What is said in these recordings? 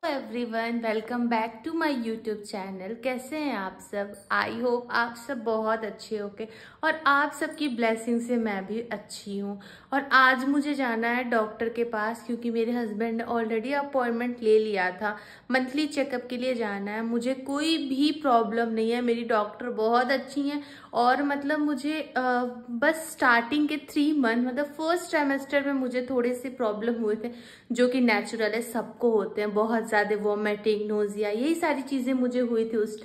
Everyone, welcome back to my YouTube channel. कैसे हैं आप सब? आई होप आप सब बहुत अच्छे होंगे और आप सबकी ब्लेसिंग से मैं भी अच्छी हूँ। और आज मुझे जाना है डॉक्टर के पास क्योंकि मेरे हस्बैंड ने ऑलरेडी अपॉइंटमेंट ले लिया था। मंथली चेकअप के लिए जाना है। मुझे कोई भी प्रॉब्लम नहीं है, मेरी डॉक्टर बहुत अच्छी हैं और मतलब मुझे बस स्टार्टिंग के 3 मंथ मतलब फर्स्ट ट्राइमेस्टर में मुझे थोड़े से प्रॉब्लम हुए थे जो कि नेचुरल है, सबको होते हैं। बहुत ज़्यादा वॉमिटिंग, नोजिया, यही सारी चीज़ें मुझे हुई थी उस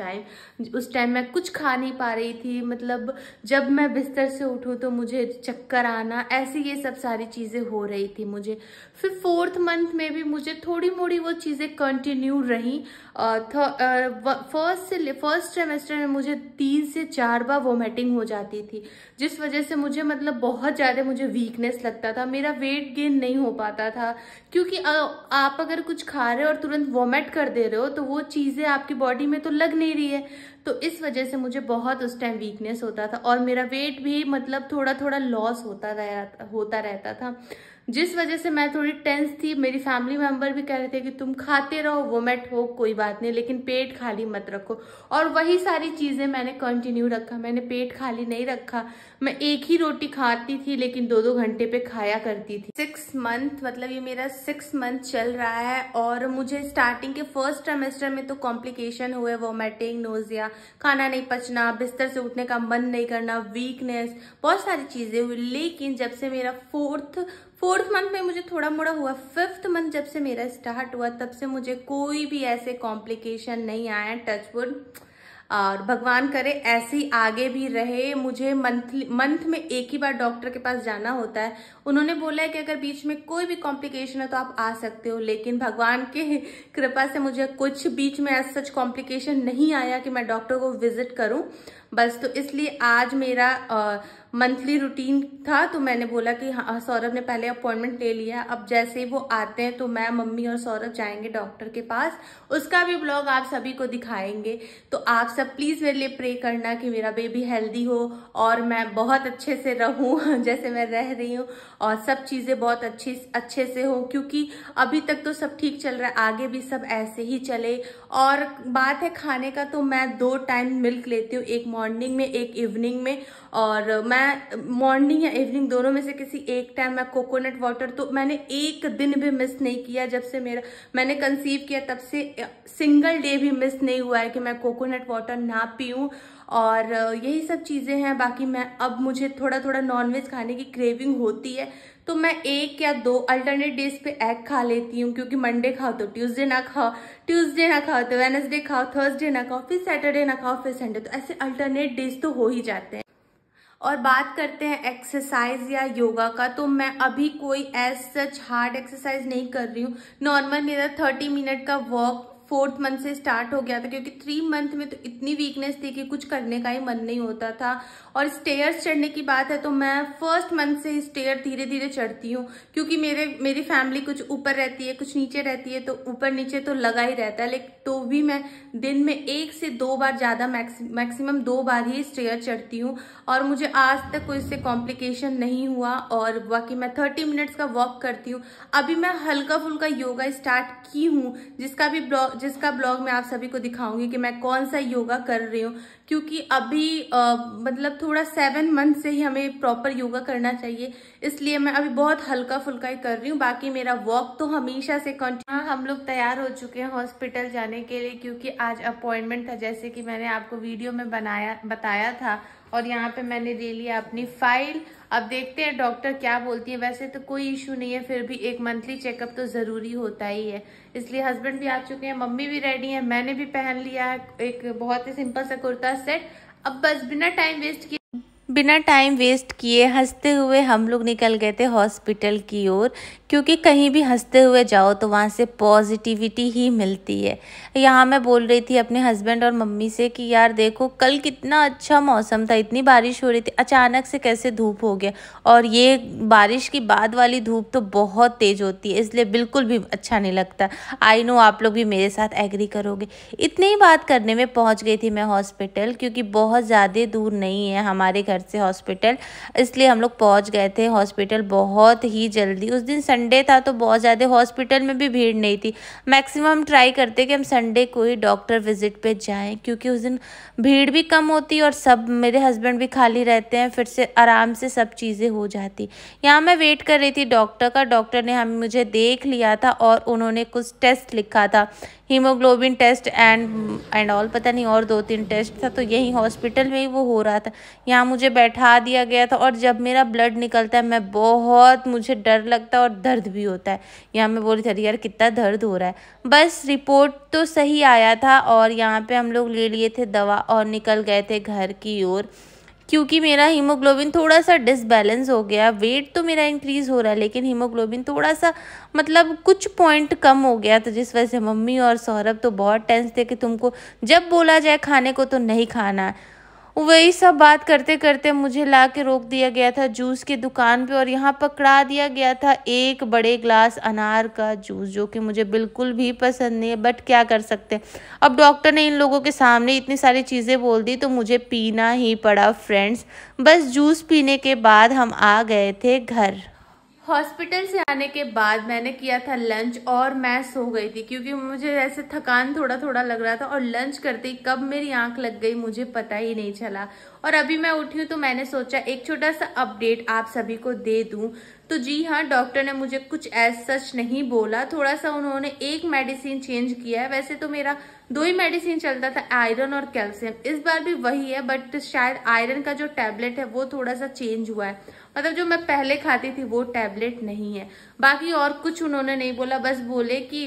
टाइम मैं कुछ खा नहीं पा रही थी। मतलब जब मैं बिस्तर से उठूँ तो मुझे चक्कर आना, ऐसी ये सब सारी चीज़ें हो रही थी मुझे। फिर 4th मंथ में भी मुझे थोड़ी मोड़ी वो चीज़ें कंटिन्यू रही। फर्स्ट ट्राइमेस्टर में मुझे 3 से 4 बार वॉमिटिंग हो जाती थी, जिस वजह से मुझे मतलब बहुत ज़्यादा मुझे वीकनेस लगता था। मेरा वेट गेन नहीं हो पाता था क्योंकि आप अगर कुछ खा रहे हो और तुरंत वॉमिट कर दे रहे हो तो वो चीज़ें आपकी बॉडी में तो लग नहीं रही है। तो इस वजह से मुझे बहुत उस टाइम वीकनेस होता था और मेरा वेट भी मतलब थोड़ा थोड़ा लॉस होता रहता था, जिस वजह से मैं थोड़ी टेंस थी। मेरी फैमिली मेंबर भी कह रहे थे कि तुम खाते रहो, वोमिट हो कोई बात नहीं, लेकिन पेट खाली मत रखो। और वही सारी चीज़ें मैंने कंटिन्यू रखा। मैंने पेट खाली नहीं रखा। मैं एक ही रोटी खाती थी लेकिन 2-2 घंटे पे खाया करती थी। 6 मंथ मतलब ये मेरा 6 मंथ चल रहा है और मुझे स्टार्टिंग के फर्स्ट ट्राइमेस्टर में तो कॉम्प्लिकेशन हुए, वोमिटिंग, नोजिया, खाना नहीं पचना, बिस्तर से उठने का मन नहीं करना, वीकनेस, बहुत सारी चीज़ें हुई। लेकिन जब से मेरा फोर्थ मंथ में मुझे थोड़ा मोड़ा हुआ, 5th मंथ जब से मेरा स्टार्ट हुआ तब से मुझे कोई भी ऐसे कॉम्प्लिकेशन नहीं आया, टच वुड। और भगवान करे ऐसे ही आगे भी रहे। मुझे मंथ में एक ही बार डॉक्टर के पास जाना होता है। उन्होंने बोला है कि अगर बीच में कोई भी कॉम्प्लिकेशन है तो आप आ सकते हो, लेकिन भगवान के कृपा से मुझे कुछ बीच में ऐसा सच कॉम्प्लिकेशन नहीं आया कि मैं डॉक्टर को विजिट करूं बस। तो इसलिए आज मेरा मंथली रूटीन था तो मैंने बोला कि हाँ, सौरभ ने पहले अपॉइंटमेंट ले लिया, अब जैसे ही वो आते हैं तो मैं, मम्मी और सौरभ जाएंगे डॉक्टर के पास। उसका भी ब्लॉग आप सभी को दिखाएंगे। तो आप सब प्लीज मेरे लिए प्रे करना कि मेरा बेबी हेल्दी हो और मैं बहुत अच्छे से रहूं जैसे मैं रह रही हूँ और सब चीजें बहुत अच्छे से हो, क्योंकि अभी तक तो सब ठीक चल रहा है, आगे भी सब ऐसे ही चले। और बात है खाने का, तो मैं 2 टाइम मिल्क लेती हूँ, एक मॉर्निंग में एक इवनिंग में। और मैं मॉर्निंग या इवनिंग दोनों में से किसी एक टाइम मैं कोकोनट वाटर, तो मैंने एक दिन भी मिस नहीं किया। जब से मैंने कंसीव किया तब से सिंगल डे भी मिस नहीं हुआ है कि मैं कोकोनट वाटर ना पीऊं। और यही सब चीज़ें हैं। बाकी अब मुझे थोड़ा थोड़ा नॉनवेज खाने की क्रेविंग होती है तो मैं 1 या 2 अल्टरनेट डेज पे एग खा लेती हूँ, क्योंकि मंडे खाओ तो ट्यूसडे ना खाओ, ट्यूसडे ना खाओ तो वेडनेसडे खाओ, थर्सडे ना खाओ, फिर सैटरडे ना खाओ, फिर संडे। तो ऐसे अल्टरनेट डेज तो हो ही जाते हैं। और बात करते हैं एक्सरसाइज या योगा का, तो मैं अभी कोई एज सच हार्ड एक्सरसाइज नहीं कर रही हूँ। नॉर्मल मेरा 30 मिनट का वॉक 4th मंथ से स्टार्ट हो गया था, क्योंकि 3 मंथ में तो इतनी वीकनेस थी कि कुछ करने का ही मन नहीं होता था। और स्टेयर्स चढ़ने की बात है तो मैं 1st मंथ से स्टेयर धीरे धीरे चढ़ती हूँ, क्योंकि मेरी फैमिली कुछ ऊपर रहती है कुछ नीचे रहती है, तो ऊपर नीचे तो लगा ही रहता है। लेकिन तो भी मैं दिन में 1 से 2 बार, ज़्यादा मैक्सिमम 2 बार ही स्टेयर चढ़ती हूँ और मुझे आज तक कोई इससे कॉम्प्लिकेशन नहीं हुआ। और बाकी मैं 30 मिनट्स का वॉक करती हूँ। अभी मैं हल्का फुल्का योगा स्टार्ट की हूँ, जिसका ब्लॉग मैं आप सभी को दिखाऊंगी कि मैं कौन सा योगा कर रही हूँ, क्योंकि अभी मतलब थोड़ा 7 मंथ से ही हमें प्रॉपर योगा करना चाहिए, इसलिए मैं अभी बहुत हल्का फुल्का ही कर रही हूँ। बाकी मेरा वॉक तो हमेशा से कंटिन्यू। हम लोग तैयार हो चुके हैं हॉस्पिटल जाने के लिए, क्योंकि आज अपॉइंटमेंट था, जैसे कि मैंने आपको वीडियो में बताया था। और यहाँ पे मैंने ले लिया अपनी फाइल। अब देखते हैं डॉक्टर क्या बोलती है। वैसे तो कोई इशू नहीं है, फिर भी एक मंथली चेकअप तो ज़रूरी होता ही है, इसलिए हस्बैंड भी आ चुके हैं, मम्मी भी रेडी है, मैंने भी पहन लिया है एक बहुत ही सिंपल सा कुर्ता सेट। अब बस बिना टाइम वेस्ट किए हंसते हुए हम लोग निकल गए थे हॉस्पिटल की ओर, क्योंकि कहीं भी हंसते हुए जाओ तो वहाँ से पॉजिटिविटी ही मिलती है। यहाँ मैं बोल रही थी अपने हस्बैंड और मम्मी से कि यार देखो कल कितना अच्छा मौसम था, इतनी बारिश हो रही थी, अचानक से कैसे धूप हो गया। और ये बारिश की बाद वाली धूप तो बहुत तेज़ होती है, इसलिए बिल्कुल भी अच्छा नहीं लगता। आई नो आप लोग भी मेरे साथ एग्री करोगे। इतनी ही बात करने में पहुँच गई थी मैं हॉस्पिटल, क्योंकि बहुत ज़्यादा दूर नहीं है हमारे घर से हॉस्पिटल, इसलिए हम लोग पहुंच गए थे हॉस्पिटल बहुत ही जल्दी। उस दिन संडे था तो बहुत ज़्यादा हॉस्पिटल में भी भीड़ नहीं थी। मैक्सिमम ट्राई करते कि हम संडे को ही डॉक्टर विजिट पे जाएं, क्योंकि उस दिन भीड़ भी कम होती और सब मेरे हस्बैंड भी खाली रहते हैं, फिर से आराम से सब चीज़ें हो जाती। यहाँ मैं वेट कर रही थी डॉक्टर का। डॉक्टर ने मुझे देख लिया था और उन्होंने कुछ टेस्ट लिखा था, हीमोग्लोबिन टेस्ट एंड ऑल, पता नहीं और 2-3 टेस्ट था। तो यही हॉस्पिटल में ही वो हो रहा था। यहाँ मुझे बैठा दिया गया था और जब मेरा ब्लड निकलता है मुझे डर लगता है और दर्द भी होता है। यहाँ मैं बोली थी यार कितना दर्द हो रहा है। बस रिपोर्ट तो सही आया था और यहाँ पे हम लोग ले लिए थे दवा और निकल गए थे घर की ओर, क्योंकि मेरा हीमोग्लोबिन थोड़ा सा डिसबैलेंस हो गया। वेट तो मेरा इंक्रीज़ हो रहा है लेकिन हीमोग्लोबिन थोड़ा सा मतलब कुछ पॉइंट कम हो गया, तो जिस वजह से मम्मी और सौरभ तो बहुत टेंस थे कि तुमको जब बोला जाए खाने को तो नहीं खाना है। वही सब बात करते करते मुझे ला के रोक दिया गया था जूस की दुकान पे और यहाँ पकड़ा दिया गया था एक बड़े ग्लास अनार का जूस, जो कि मुझे बिल्कुल भी पसंद नहीं है, बट क्या कर सकते हैं। अब डॉक्टर ने इन लोगों के सामने इतनी सारी चीज़ें बोल दी तो मुझे पीना ही पड़ा फ्रेंड्स। बस जूस पीने के बाद हम आ गए थे घर। हॉस्पिटल से आने के बाद मैंने किया था लंच और मैं सो गई थी, क्योंकि मुझे ऐसे थकान थोड़ा थोड़ा लग रहा था और लंच करते ही कब मेरी आंख लग गई मुझे पता ही नहीं चला। और अभी मैं उठी हूँ तो मैंने सोचा एक छोटा सा अपडेट आप सभी को दे दूं। तो जी हाँ, डॉक्टर ने मुझे कुछ एज सच नहीं बोला, थोड़ा सा उन्होंने एक मेडिसिन चेंज किया है। वैसे तो मेरा 2 ही मेडिसिन चलता था, आयरन और कैल्शियम, इस बार भी वही है, बट शायद आयरन का जो टैबलेट है वो थोड़ा सा चेंज हुआ है, मतलब जो मैं पहले खाती थी वो टैबलेट नहीं है। बाकी और कुछ उन्होंने नहीं बोला, बस बोले कि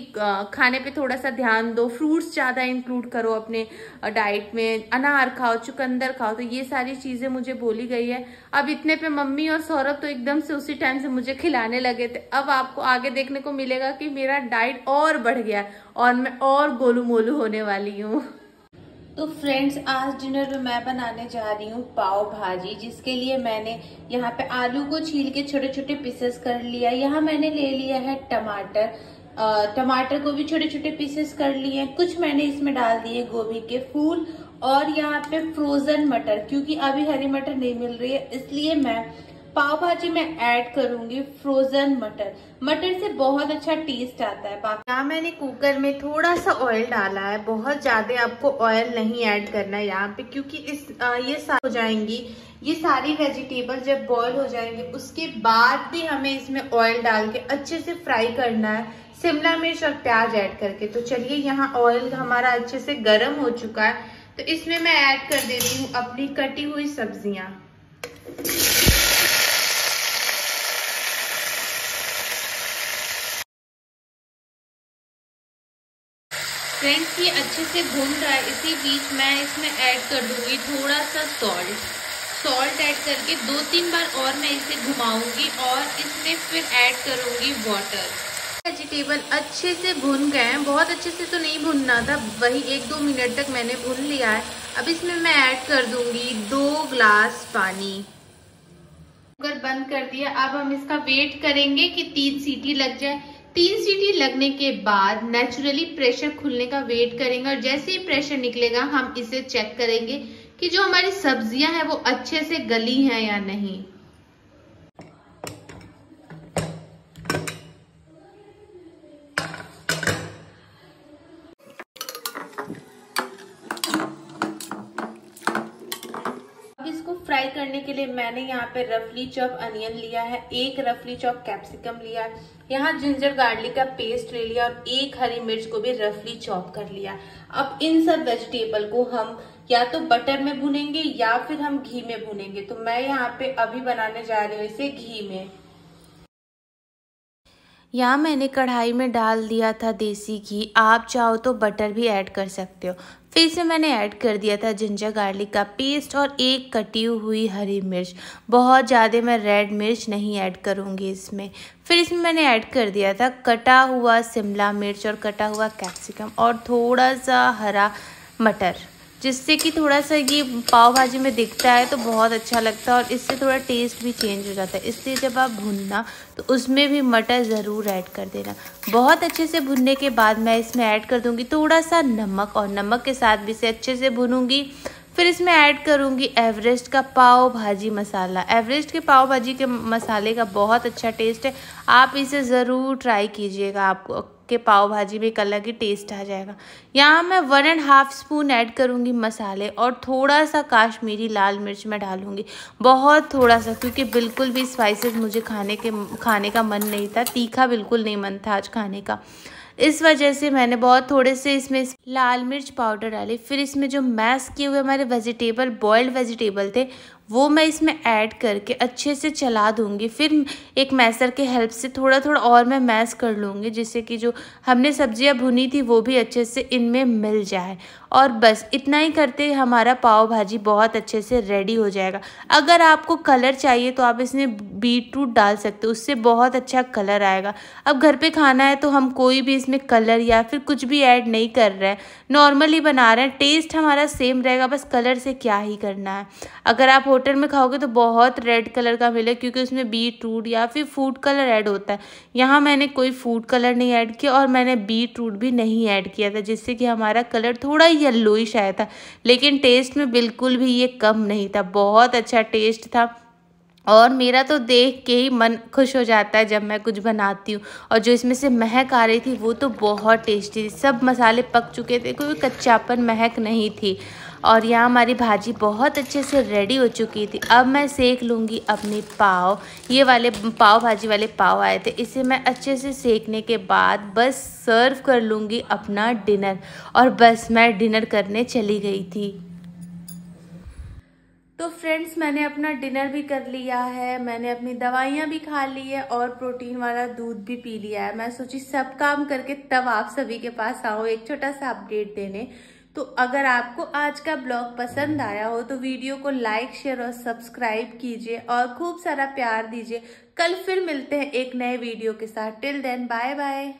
खाने पे थोड़ा सा ध्यान दो, फ्रूट्स ज़्यादा इंक्लूड करो अपने डाइट में, अनार खाओ, चुकंदर खाओ, तो ये सारी चीज़ें मुझे बोली गई है। अब इतने पे मम्मी और सौरभ तो एकदम से उसी टाइम से मुझे खिलाने लगे थे। अब आपको आगे देखने को मिलेगा कि मेरा डाइट और बढ़ गया और मैं और गोलू मोलू होने वाली हूँ। तो फ्रेंड्स, आज डिनर में मैं बनाने जा रही हूँ पाव भाजी, जिसके लिए मैंने यहाँ पे आलू को छील के छोटे छोटे पीसेस कर लिया। यहाँ मैंने ले लिया है टमाटर, टमाटर को भी छोटे छोटे पीसेस कर लिए हैं। कुछ मैंने इसमें डाल दिए गोभी के फूल और यहाँ पे फ्रोजन मटर, क्योंकि अभी हरी मटर नहीं मिल रही है इसलिए मैं पाव भाजी में ऐड करूंगी फ्रोजन मटर। मटर से बहुत अच्छा टेस्ट आता है। यहाँ मैंने कुकर में थोड़ा सा ऑयल डाला है, बहुत ज्यादा आपको ऑयल नहीं ऐड करना है यहाँ पे, क्योंकि ये सारी हो जाएंगी, ये सारी वेजिटेबल जब बॉईल हो जाएंगे उसके बाद भी हमें इसमें ऑयल डाल के अच्छे से फ्राई करना है, शिमला मिर्च और प्याज ऐड करके। तो चलिए, यहाँ ऑयल हमारा अच्छे से गर्म हो चुका है, तो इसमें मैं ऐड कर दे रही हूँ अपनी कटी हुई सब्जियां। फ्रेंड्स, ये अच्छे से भून रहा है, इसी बीच मैं इसमें ऐड कर दूंगी थोड़ा सा सॉल्ट ऐड करके 2-3 बार और मैं इसे घुमाऊंगी और इसमें फिर ऐड करूंगी वाटर। वेजिटेबल अच्छे से भुन गए हैं, बहुत अच्छे से तो नहीं भुनना था, वही 1-2 मिनट तक मैंने भून लिया है। अब इसमें मैं ऐड कर दूंगी 2 ग्लास पानी। कुकर बंद कर दिया। अब हम इसका वेट करेंगे कि 3 सीटी लग जाए। 3 सीटी लगने के बाद नेचुरली प्रेशर खुलने का वेट करेंगे और जैसे ही प्रेशर निकलेगा हम इसे चेक करेंगे कि जो हमारी सब्जियां हैं वो अच्छे से गली हैं या नहीं। फ्राई करने के लिए मैंने यहाँ पे रफली चॉप अनियन लिया है, 1 रफली चॉप कैप्सिकम लिया है, यहाँ जिंजर गार्लिक का पेस्ट ले लिया और 1 हरी मिर्च को भी रफली चॉप कर लिया। अब इन सब वेजिटेबल को हम या तो बटर में भुनेंगे या फिर हम घी में भुनेंगे। तो मैं यहाँ पे अभी बनाने जा रही हूँ इसे घी में। यहाँ मैंने कढ़ाई में डाल दिया था देसी घी, आप चाहो तो बटर भी ऐड कर सकते हो। फिर से मैंने ऐड कर दिया था जिंजर गार्लिक का पेस्ट और 1 कटी हुई हरी मिर्च, बहुत ज़्यादा मैं रेड मिर्च नहीं ऐड करूँगी इसमें। फिर इसमें मैंने ऐड कर दिया था कटा हुआ शिमला मिर्च और कटा हुआ कैप्सिकम और थोड़ा सा हरा मटर, जिससे कि थोड़ा सा ये पाव भाजी में दिखता है तो बहुत अच्छा लगता है और इससे थोड़ा टेस्ट भी चेंज हो जाता है। इसलिए जब आप भुनना तो उसमें भी मटर ज़रूर ऐड कर देना। बहुत अच्छे से भुनने के बाद मैं इसमें ऐड कर दूंगी थोड़ा सा नमक और नमक के साथ भी इसे अच्छे से भुनूंगी। फिर इसमें ऐड करूँगी एवरेस्ट का पाव भाजी मसाला। एवरेस्ट के पाव भाजी के मसाले का बहुत अच्छा टेस्ट है, आप इसे ज़रूर ट्राई कीजिएगा, आपको के पाव भाजी में एक अलग ही टेस्ट आ जाएगा। यहाँ मैं 1.5 स्पून ऐड करूँगी मसाले और थोड़ा सा काश्मीरी लाल मिर्च मैं डालूँगी, बहुत थोड़ा सा, क्योंकि बिल्कुल भी स्पाइसेस मुझे खाने का मन नहीं था, तीखा बिल्कुल नहीं मन था आज खाने का। इस वजह से मैंने बहुत थोड़े से इसमें लाल मिर्च पाउडर डाली। फिर इसमें जो मैश किए हुए हमारे वेजिटेबल, बॉइल्ड वेजिटेबल थे, वो मैं इसमें ऐड करके अच्छे से चला दूंगी। फिर एक मैसर के हेल्प से थोड़ा थोड़ा और मैं मैश कर लूँगी, जिससे कि जो हमने सब्जियां भुनी थी वो भी अच्छे से इनमें मिल जाए। और बस इतना ही करते हमारा पाव भाजी बहुत अच्छे से रेडी हो जाएगा। अगर आपको कलर चाहिए तो आप इसमें बीटरूट डाल सकते हो, उससे बहुत अच्छा कलर आएगा। अब घर पे खाना है तो हम कोई भी इसमें कलर या फिर कुछ भी ऐड नहीं कर रहे हैं, नॉर्मली बना रहे हैं, टेस्ट हमारा सेम रहेगा, बस कलर से क्या ही करना है। अगर आप होटल में खाओगे तो बहुत रेड कलर का मिले, क्योंकि उसमें बीटरूट या फिर फूड कलर ऐड होता है। यहाँ मैंने कोई फूड कलर नहीं ऐड किया और मैंने बीटरूट भी नहीं ऐड किया था, जिससे कि हमारा कलर थोड़ा येलोइश आया था, लेकिन टेस्ट में बिल्कुल भी ये कम नहीं था, बहुत अच्छा टेस्ट था। और मेरा तो देख के ही मन खुश हो जाता है जब मैं कुछ बनाती हूँ। और जो इसमें से महक आ रही थी वो तो बहुत टेस्टी थी, सब मसाले पक चुके थे, कोई कच्चापन महक नहीं थी। और यहाँ हमारी भाजी बहुत अच्छे से रेडी हो चुकी थी। अब मैं सेक लूँगी अपने पाव, ये वाले पाव भाजी वाले पाव आए थे, इसे मैं अच्छे से सेकने के बाद बस सर्व कर लूँगी अपना डिनर। और बस मैं डिनर करने चली गई थी। तो फ्रेंड्स, मैंने अपना डिनर भी कर लिया है, मैंने अपनी दवाइयाँ भी खा ली है और प्रोटीन वाला दूध भी पी लिया है। मैं सोची सब काम करके तब आप सभी के पास आऊँ एक छोटा सा अपडेट देने। तो अगर आपको आज का ब्लॉग पसंद आया हो तो वीडियो को लाइक, शेयर और सब्सक्राइब कीजिए और खूब सारा प्यार दीजिए। कल फिर मिलते हैं एक नए वीडियो के साथ। Till then bye bye.